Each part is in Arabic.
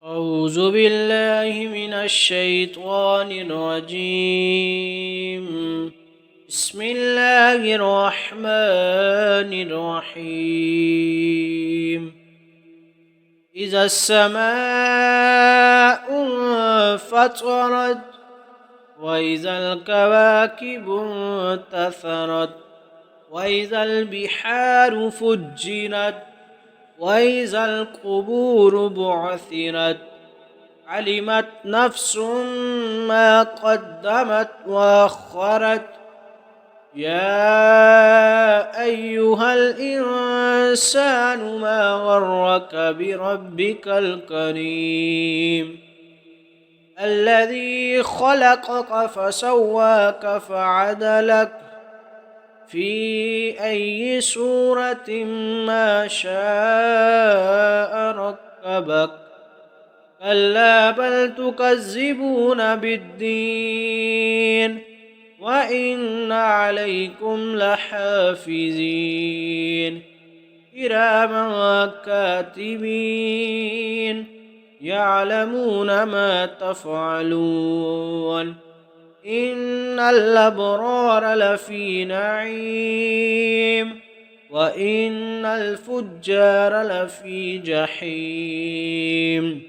أعوذ بالله من الشيطان الرجيم. بسم الله الرحمن الرحيم. إذا السماء انفطرت وإذا الكواكب انتثرت وإذا البحار فجرت وإذا القبور بعثرت علمت نفس ما قدمت وأخرت. يا أيها الإنسان ما غرك بربك الكريم الذي خلقك فسواك فعدلك في أي صورة ما شاء ركبك. كلا بل تكذبون بالدين وإن عليكم لحافظين كراما كاتبين يعلمون ما تفعلون. إن الأبرار لفي نعيم وإن الفجار لفي جحيم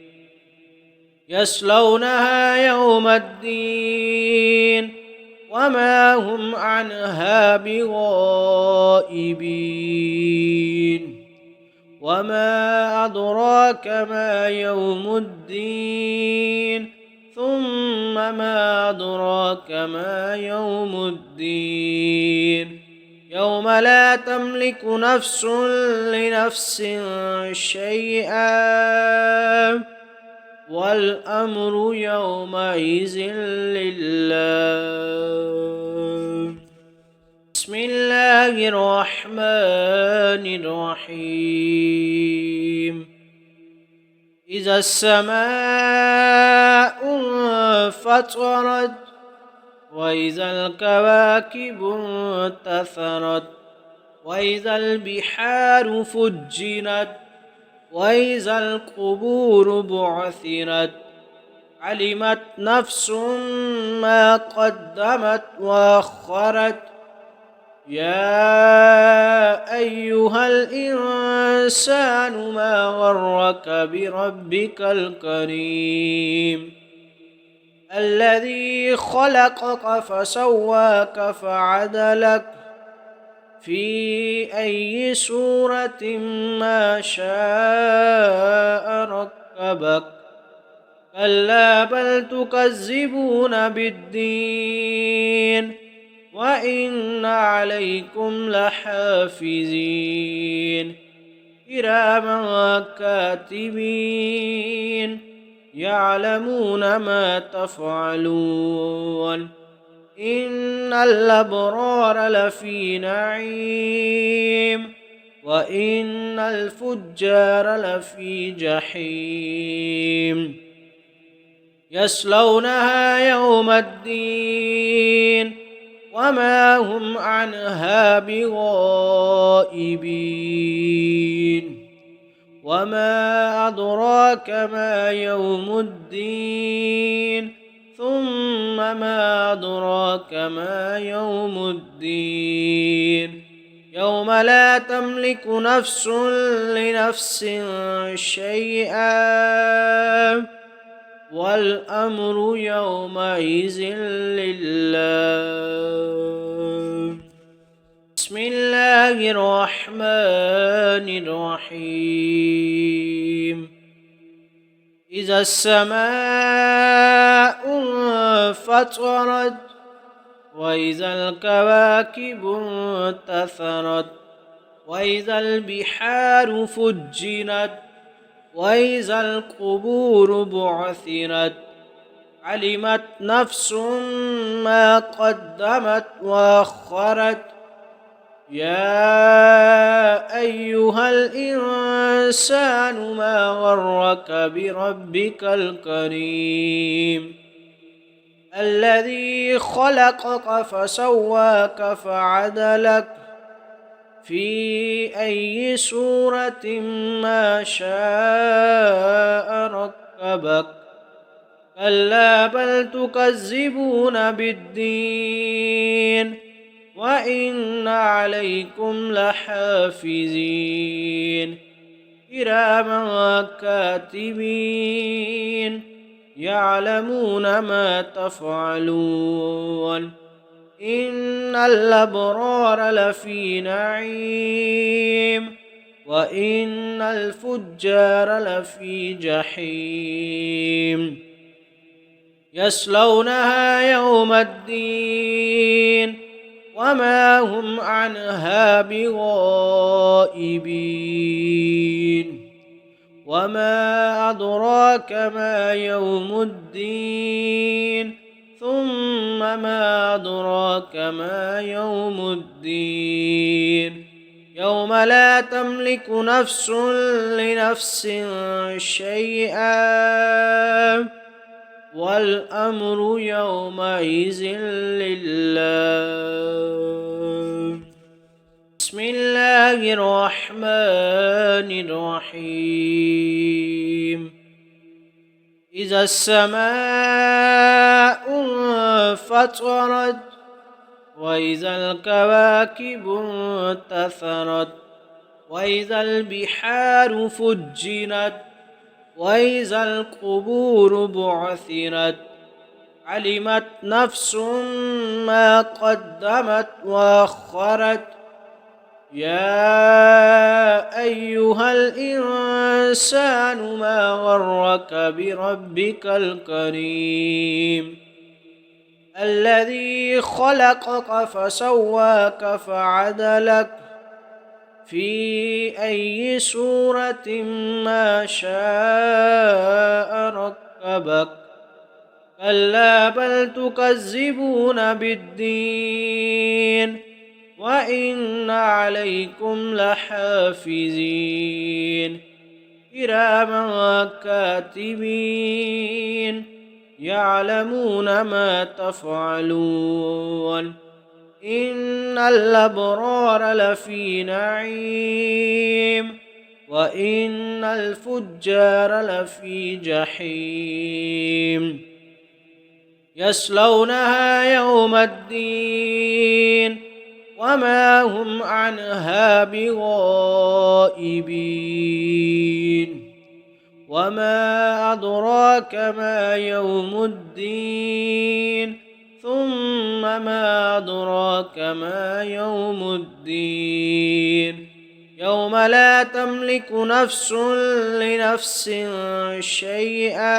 يصلونها يوم الدين وما هم عنها بغائبين. وما أدراك ما يوم الدين ثم ما أدراك ما يوم الدين يوم لا تملك نفس لنفس شيئا والأمر يومئذ لله. بسم الله الرحمن الرحيم. إذا السماء انفطرت وإذا الكواكب انتثرت وإذا البحار فجرت وإذا القبور بعثرت علمت نفس ما قدمت وأخرت. يا أيها الإنسان ما غرك بربك الكريم الذي خلقك فسواك فعدلك في أي صورة ما شاء ركبك. كلا بل تكذبون بالدين وإن عليكم لحافظين كراما كاتبين يعلمون ما تفعلون. إن الأبرار لفي نعيم وإن الفجار لفي جحيم يصلونها يوم الدين وما هم عنها بغائبين. وما أدراك ما يوم الدين ثم ما أدراك ما يوم الدين يوم لا تملك نفس لنفس شيئا والأمر يومئذ لله. بسم الله الرحمن الرحيم. إذا السماء انفطرت وإذا الكواكب انتثرت وإذا البحار فجرت وإذا القبور بعثرت علمت نفس ما قدمت وأخرت. يا أيها الإنسان ما غرك بربك الكريم الذي خلقك فسواك فعدلك في أي صورة ما شاء ركبك. ركبك كلا بل تكذبون بالدين وإن عليكم لحافظين كراما كاتبين يعلمون ما تفعلون إن الأبرار لفي نعيم وإن الفجار لفي جحيم يصلونها يوم الدين وما هم عنها بغائبين وما أدراك ما يوم الدين ثم ما أدراك ما يوم الدين يوم لا تملك نفس لنفس شيئا والأمر يومئذ لله. بسم الله الرحمن الرحيم. إذا السماء انفطرت وإذا الكواكب انتثرت وإذا البحار فجرت وإذا القبور بعثرت علمت نفس ما قدمت وأخرت يا أيها الإنسان ما غرك بربك الكريم الذي خلقك فسواك فعدلك في أي صورة ما شاء ركبك كلا بل تكذبون بالدين وإن عليكم لحافظين كراما كاتبين يعلمون ما تفعلون إن الأبرار لفي نعيم وإن الفجار لفي جحيم يصلونها يوم الدين وما هم عنها بغائبين وما أدراك ما يوم الدين ثم ما أدراك ما يوم الدين يوم لا تملك نفس لنفس شيئا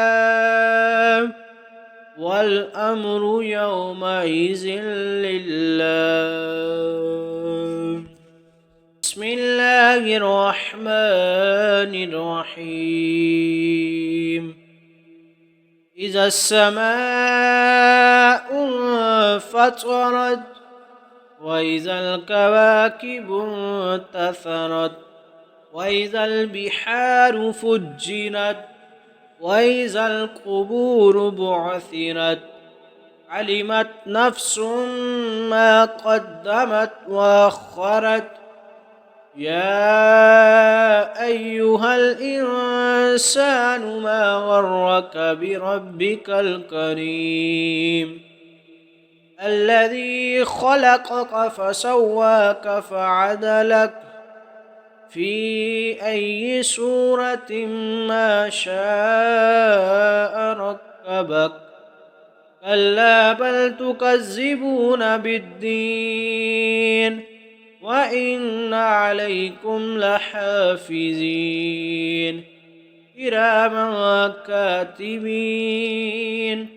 والأمر يومئذ لله. بسم الله الرحمن الرحيم. إذا السماء انفطرت وإذا الكواكب انتثرت وإذا البحار فجرت وإذا القبور بعثرت علمت نفس ما قدمت وأخرت يا أيها الإنسان ما غرك بربك الكريم الذي خلقك فسواك فعدلك في أي صورة ما شاء ركبك كلا بل تكذبون بالدين وإن عليكم لحافظين كراما كاتبين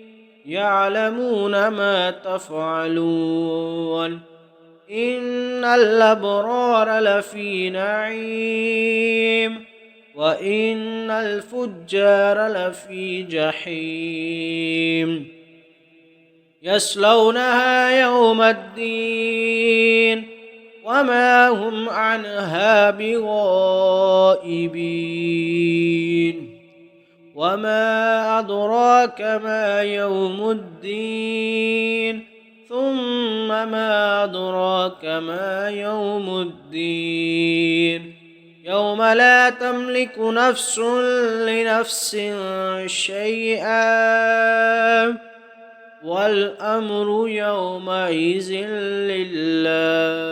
يعلمون ما تفعلون إن الأبرار لفي نعيم وإن الفجار لفي جحيم يصلونها يوم الدين وما هم عنها بغائبين وما أدراك ما يوم الدين ثم ما أدراك ما يوم الدين يوم لا تملك نفس لنفس شيئا والأمر يومئذ لله.